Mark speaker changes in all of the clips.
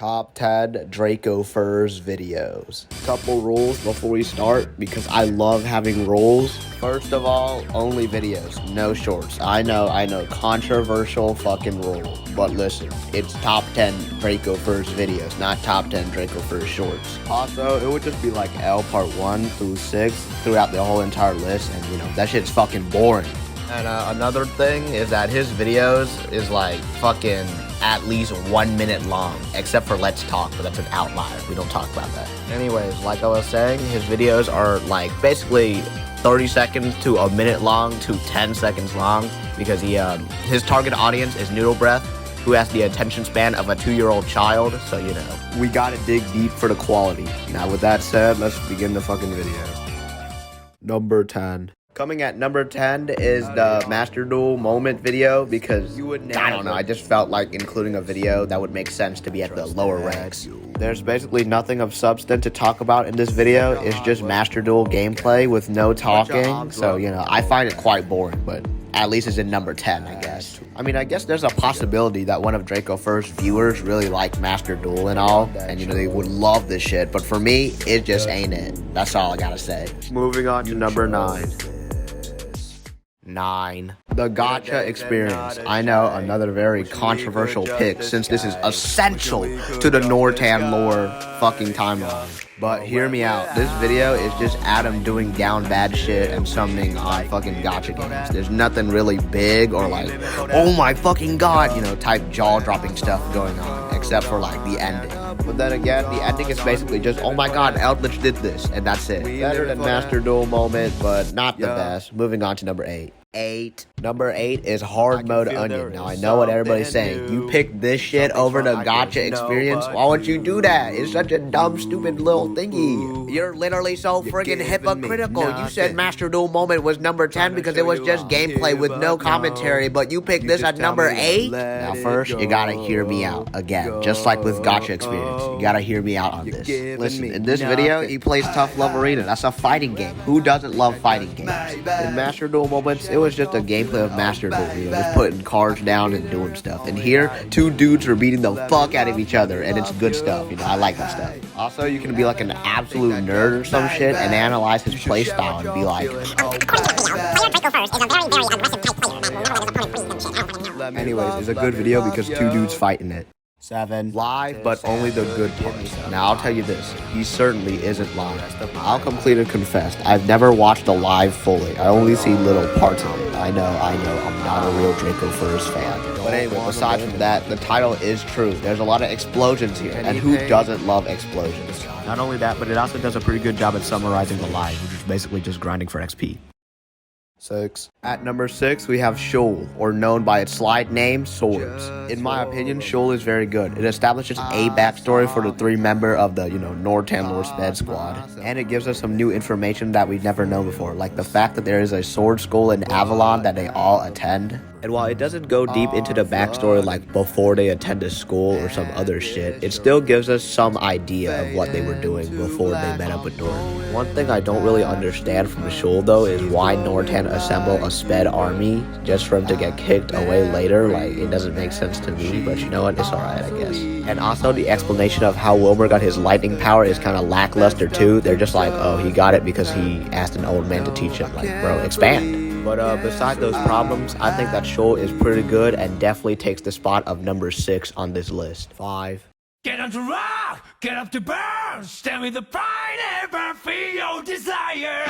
Speaker 1: Top 10 dracofirz videos. Couple rules before we start because I love having rules. First of all, only videos, no shorts. I know, controversial fucking rule. But listen, it's top 10 dracofirz videos, not top 10 dracofirz shorts. Also, it would just be like L part 1 through 6 throughout the whole entire list, and that shit's fucking boring. And another thing is that his videos is like fucking at least 1 minute long, except for Let's Talk, but that's an outlier. We don't talk about that. Anyways, like I was saying, his videos are like basically 30 seconds to a minute long to 10 seconds long because his target audience is Noodle Breath, who has the attention span of a 2-year-old child, so we gotta dig deep for the quality. Now with that said, let's begin the fucking video. Number 10. Coming at number 10 is the Master Duel moment video because, I don't know, I just felt like including a video that would make sense to be at the lower ranks. There's basically nothing of substance to talk about in this video. It's just Master Duel gameplay with no talking, so, I find it quite boring, but at least it's in number 10, I guess. I mean, I guess there's a possibility that one of dracofirz viewers really like Master Duel and all, and they would love this shit, but for me, it just ain't it. That's all I gotta say. Moving on to number 9. 9. The gacha experience. I know, another very controversial pick since this is essential to the Nortan lore fucking timeline. But hear me out. This video is just Adam doing down bad shit and summoning on fucking gacha games. There's nothing really big or like, oh my fucking god, type jaw-dropping stuff going on, except for like the ending. But then again, the ending is basically just, oh my god, Eldritch did this, and that's it. Better than Master Duel moment, but not the best. Moving on to number 8. Number 8 is hard mode onion. Now I know what everybody's saying. You picked this shit over the gacha experience? Why would you do that? It's such a dumb, stupid little thingy. You're literally so friggin' hypocritical. You said Master Duel moment was number 10 because it was just gameplay with no commentary, but you picked this at number 8? Now first, you gotta hear me out. Again, just like with gacha experience, you gotta hear me out on this. Listen, in this video, he plays Tough Love Arena. That's a fighting game. Who doesn't love fighting games? In Master Duel moments, it was just a gameplay of Master Duel, just putting cards down and doing stuff. And here, 2 dudes are beating the fuck out of each other, and it's good stuff. I like that stuff. Also, you can be like an absolute nerd or some shit and analyze his playstyle and be like, anyways, it's a good video because 2 dudes fighting it. 7. Live, but only the good parts. Now, I'll tell you this. He certainly isn't live. I'll completely confess. I've never watched a live fully. I only see little parts of it. I know. I'm not a real dracofirz fan. But anyway, aside from that, the title is true. There's a lot of explosions here. And who doesn't love explosions? Not only that, but it also does a pretty good job at summarizing the live, which is basically just grinding for XP. 6. At number 6, we have Shoal, or known by its slide name, Swords. In my opinion, Shoal is very good. It establishes a backstory for the 3 member of the, Nortan lore sped squad. And it gives us some new information that we've never known before, like the fact that there is a sword school in Avalon that they all attend. And while it doesn't go deep into the backstory like before they attend a school or some other shit, it still gives us some idea of what they were doing before they met up with Doran. One thing I don't really understand from Shoal though is why Nortan assemble a sped army just for him to get kicked away later. Like, it doesn't make sense to me, but you know what, it's alright, I guess. And also the explanation of how Wilmer got his lightning power is kind of lackluster too. They're just like, oh, he got it because he asked an old man to teach him. Like, bro, expand. But beside those problems, I think that Shoal is pretty good and definitely takes the spot of number 6 on this list. 5.
Speaker 2: Get up to rock, get up to burn, stand with the pride and burn for your desire.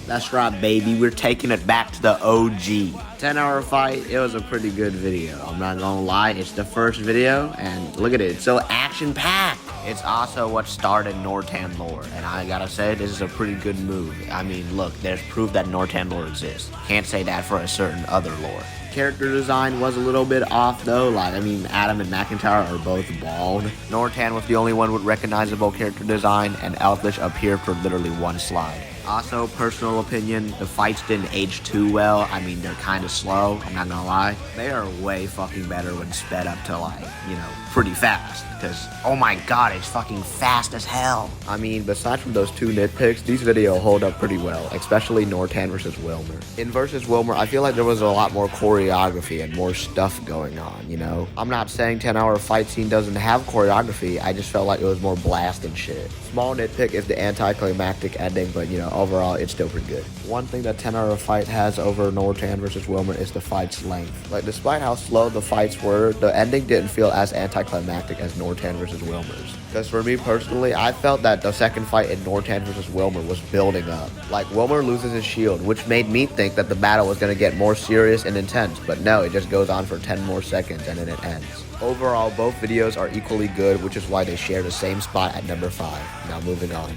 Speaker 1: That's right, baby. We're taking it back to the OG. 10-hour fight. It was a pretty good video. I'm not gonna lie. It's the first video, and look at it. It's so action-packed. It's also what started Nortan lore, and I gotta say, this is a pretty good move. I mean, look, there's proof that Nortan lore exists. Can't say that for a certain other lore. Character design was a little bit off, though. Adam and McIntyre are both bald. Nortan was the only one with recognizable character design, and Eldritch appeared for literally 1 slide. Also, personal opinion, the fights didn't age too well. I mean, they're kind of slow, I'm not gonna lie. They are way fucking better when sped up to like, you know, pretty fast. Because, oh my god, it's fucking fast as hell. I mean, besides from those two nitpicks, these videos hold up pretty well, especially Nortan versus Wilmer. In versus Wilmer, I feel like there was a lot more choreography and more stuff going on, you know? I'm not saying 10-hour fight scene doesn't have choreography, I just felt like it was more blast and shit. Small nitpick is the anticlimactic ending, but you know, overall, it's still pretty good. One thing that 10-hour fight has over Nortan versus Wilmer is the fight's length. Like, despite how slow the fights were, the ending didn't feel as anticlimactic as Nortan versus Wilmer's. Because for me personally, I felt that the second fight in Nortan versus Wilmer was building up. Like, Wilmer loses his shield, which made me think that the battle was going to get more serious and intense, but no, it just goes on for 10 more seconds and then it ends. Overall, both videos are equally good, which is why they share the same spot at number 5. Now moving on.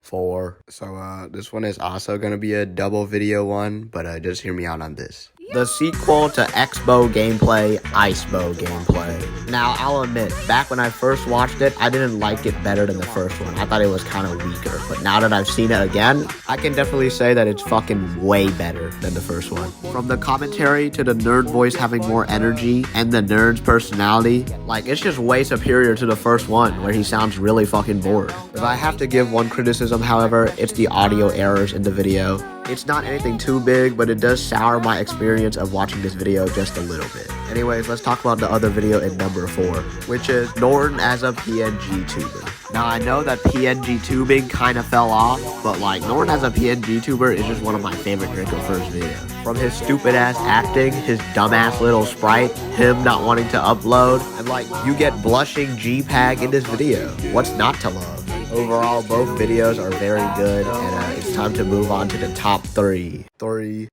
Speaker 1: 4. So this one is also gonna be a double video one, but just hear me out on this. The sequel to X-Bow gameplay, Ice-Bow gameplay. Now, I'll admit, back when I first watched it, I didn't like it better than the first one. I thought it was kind of weaker, but now that I've seen it again, I can definitely say that it's fucking way better than the first one. From the commentary to the nerd voice having more energy and the nerd's personality, like, it's just way superior to the first one, where he sounds really fucking bored. If I have to give one criticism, however, it's the audio errors in the video. It's not anything too big, but it does sour my experience of watching this video just a little bit. Anyways, let's talk about the other video in number 4, which is Norton as a PNG tuber. Now, I know that PNG tubing kind of fell off, but like, Norton as a PNG tuber is just one of my favorite dracofirz videos. From his stupid ass acting, his dumbass little sprite, him not wanting to upload, and like, you get blushing JPEG in this video. What's not to love? Overall, both videos are very good, and it's time to move on to the top 3.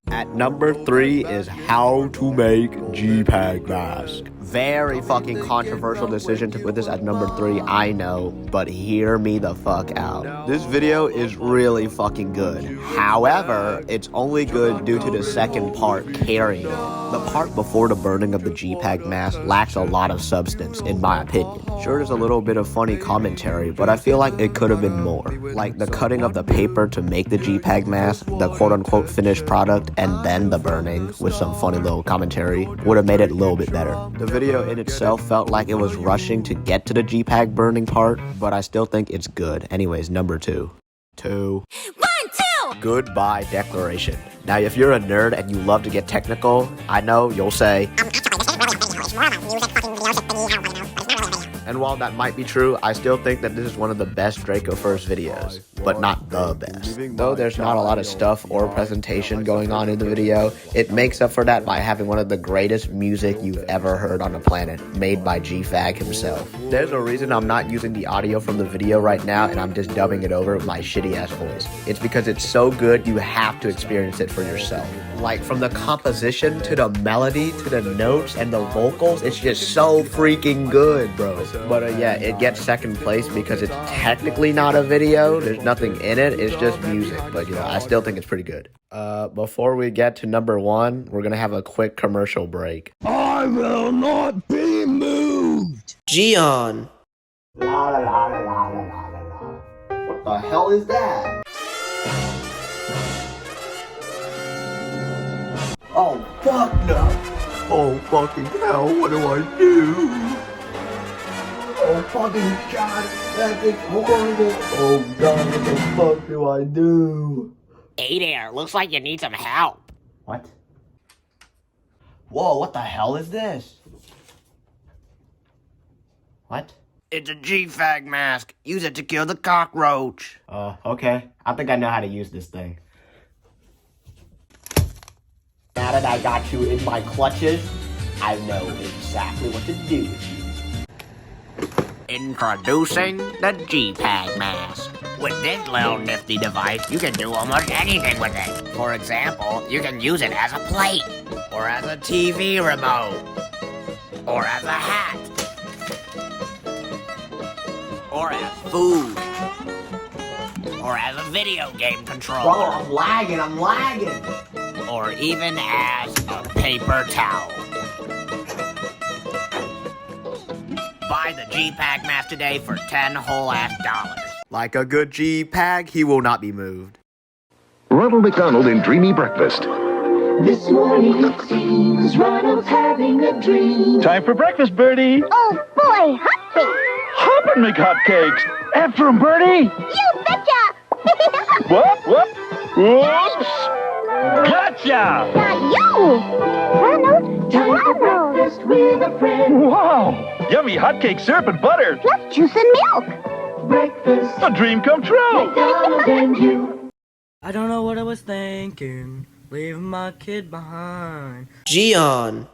Speaker 1: At number 3 is how to make JPEG mask. Very fucking controversial decision to put this at number 3, I know, but hear me the fuck out. This video is really fucking good. However, it's only good due to the second part carrying it. The part before the burning of the JPEG mask lacks a lot of substance, in my opinion. Sure, there's a little bit of funny commentary, but I feel like it could have been more. Like the cutting of the paper to make the JPEG mask, the quote-unquote finished product, and then the burning, with some funny little commentary, would have made it a little bit better. The video in itself felt like it was rushing to get to the JPEG burning part, but I still think it's good. Anyways, number 2. 1, 2! Goodbye declaration. Now, if you're a nerd and you love to get technical, I know you'll say, and while that might be true, I still think that this is one of the best dracofirz videos, but not the best. Though there's not a lot of stuff or presentation going on in the video, it makes up for that by having one of the greatest music you've ever heard on the planet, made by G-Fag himself. There's a reason I'm not using the audio from the video right now and I'm just dubbing it over with my shitty ass voice. It's because it's so good you have to experience it for yourself. Like, from the composition to the melody to the notes and the vocals, it's just so freaking good, bro. But yeah, it gets second place because it's technically not a video. There's nothing in it. It's just music. But, you know, I still think it's pretty good. Before we get to number 1, we're gonna have a quick commercial break.
Speaker 2: I will not be moved.
Speaker 1: Gion. La la la la la la la la. What the hell is that? Oh, fuck no. Oh, fucking hell, what do I do? Oh, fucking God, that is horrible. Oh, God, what the fuck do I do?
Speaker 3: Hey there, looks like you need some help.
Speaker 1: What? Whoa, what the hell is this? What?
Speaker 3: It's a G-Fag mask. Use it to kill the cockroach.
Speaker 1: Okay. I think I know how to use this thing. Now that I got you in my clutches, I know exactly what to do with you.
Speaker 3: Introducing the G-Fag mask. With this little nifty device, you can do almost anything with it. For example, you can use it as a plate, or as a TV remote, or as a hat, or as food, or as a video game controller.
Speaker 1: Bro, I'm lagging.
Speaker 3: Or even as a paper towel. Buy the G-Fag mask today for $10 whole ass dollars.
Speaker 1: Like a good G-Pag, he will not be moved.
Speaker 4: Ronald McDonald in Dreamy Breakfast.
Speaker 5: This morning it seems Ronald's having a dream.
Speaker 6: Time for breakfast, Birdie.
Speaker 7: Oh boy, hotcakes!
Speaker 6: Hop and make hotcakes. After 'em, Birdie.
Speaker 7: You betcha!
Speaker 6: What? Whoops! Gotcha!
Speaker 7: Not you! Ronald,
Speaker 5: Time for
Speaker 7: Ronald!
Speaker 5: breakfast with a friend.
Speaker 6: Wow! Yummy hotcake, syrup, and butter.
Speaker 7: Plus juice and milk!
Speaker 5: Breakfast,
Speaker 6: A dream come true.
Speaker 5: McDonald and you.
Speaker 8: I don't know what I was thinking, leaving my kid behind.
Speaker 1: Gion.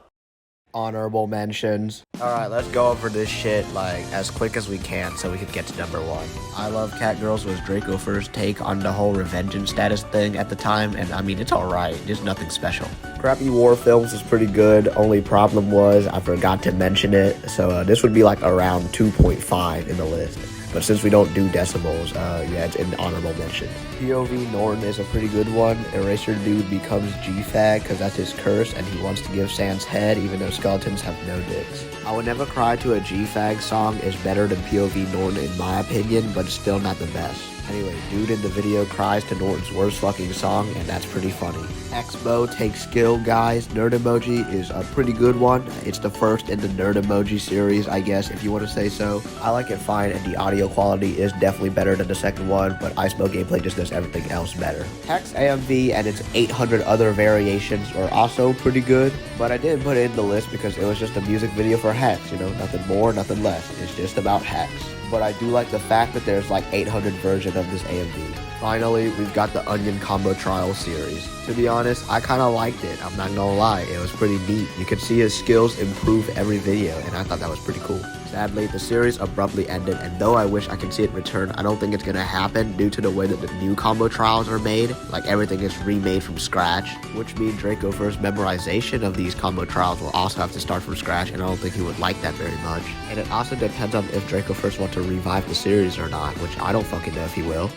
Speaker 1: Honorable mentions. Alright, let's go over this shit like as quick as we can so we can get to number 1. I Love Catgirls was dracofirz take on the whole revengeance status thing at the time, and I mean, it's alright, there's nothing special. Crappy War Films was pretty good, only problem was I forgot to mention it, so this would be like around 2.5 in the list. But since we don't do decimals, yeah, it's an honorable mention. POV Norton is a pretty good one. Eraser Dude becomes G-Fag because that's his curse and he wants to give Sans head even though skeletons have no dicks. I Would Never Cry to a G-Fag song is better than POV Norton in my opinion, but it's still not the best. Anyway, dude in the video cries to Norton's worst fucking song, and that's pretty funny. Expo Takes Skill Guys Nerd Emoji is a pretty good one. It's the first in the Nerd Emoji series, I guess, if you want to say so. I like it fine, and the audio quality is definitely better than the second one, but Ice Mo Gameplay just does everything else better. Hex AMV and its 800 other variations are also pretty good, but I didn't put it in the list because it was just a music video for Hex, you know, nothing more, nothing less. It's just about Hex. But I do like the fact that there's like 800 version of this AMV. Finally, we've got the Onion Combo Trial series. To be honest, I kind of liked it. I'm not gonna lie, it was pretty neat. You could see his skills improve every video, and I thought that was pretty cool. Sadly, the series abruptly ended, and though I wish I could see it return, I don't think it's gonna happen due to the way that the new combo trials are made. Like, everything is remade from scratch, which means dracofirz memorization of these combo trials will also have to start from scratch, and I don't think he would like that very much. And it also depends on if dracofirz want to revive the series or not, which I don't fucking know if he will.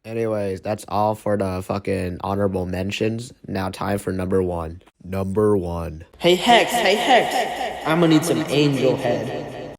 Speaker 1: Anyways, that's all for the fucking honorable mentions. Now time for number 1. Number 1.
Speaker 8: Hey Hex, I'm gonna need some angel head.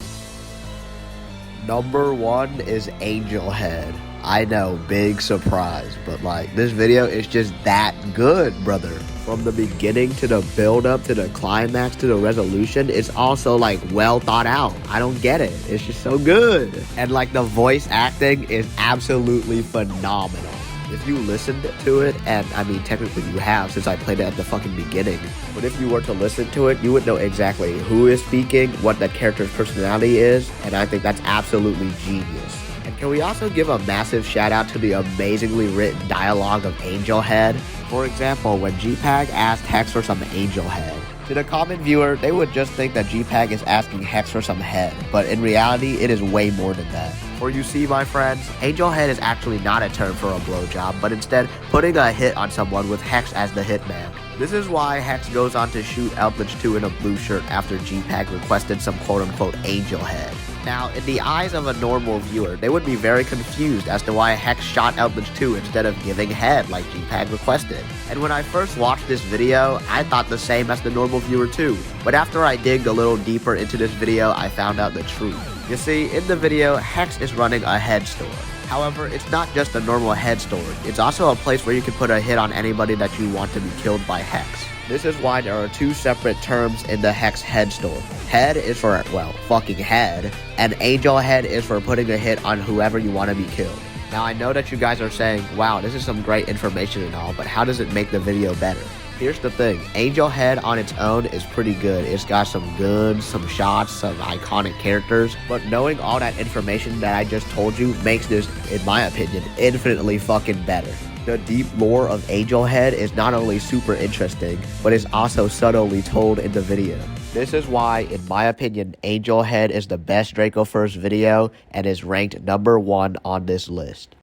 Speaker 1: Number 1 is Angel Head. I know, big surprise, but like, this video is just that good, brother. From the beginning to the build up to the climax to the resolution, it's also like well thought out. I don't get it. It's just so good. And like, the voice acting is absolutely phenomenal. If you listened to it, and I mean technically you have since I played it at the fucking beginning, but if you were to listen to it, you would know exactly who is speaking, what that character's personality is, and I think that's absolutely genius. And can we also give a massive shout out to the amazingly written dialogue of Angel Head? For example, when GPAG asked Hex for some Angel Head, to the common viewer, they would just think that GPAG is asking Hex for some head, but in reality, it is way more than that. For you see, my friends, Angel Head is actually not a term for a blowjob, but instead putting a hit on someone with Hex as the hitman. This is why Hex goes on to shoot Eldritch 2 in a blue shirt after GPAG requested some quote-unquote Angel Head. Now, in the eyes of a normal viewer, they would be very confused as to why Hex shot Eldritch 2 instead of giving head like GPAG requested. And when I first watched this video, I thought the same as the normal viewer too. But after I digged a little deeper into this video, I found out the truth. You see, in the video, Hex is running a head store. However, it's not just a normal head store. It's also a place where you can put a hit on anybody that you want to be killed by Hex. This is why there are 2 separate terms in the Hex head store. Head is for, well, fucking head, and Angel Head is for putting a hit on whoever you want to be killed. Now, I know that you guys are saying, wow, this is some great information and all, but how does it make the video better? Here's the thing, Angel Head on its own is pretty good. It's got some guns, some shots, some iconic characters, but knowing all that information that I just told you makes this, in my opinion, infinitely fucking better. The deep lore of Angel Head is not only super interesting, but is also subtly told in the video. This is why, in my opinion, Angel Head is the best dracofirz video and is ranked number 1 on this list.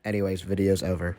Speaker 1: Anyways, video's over.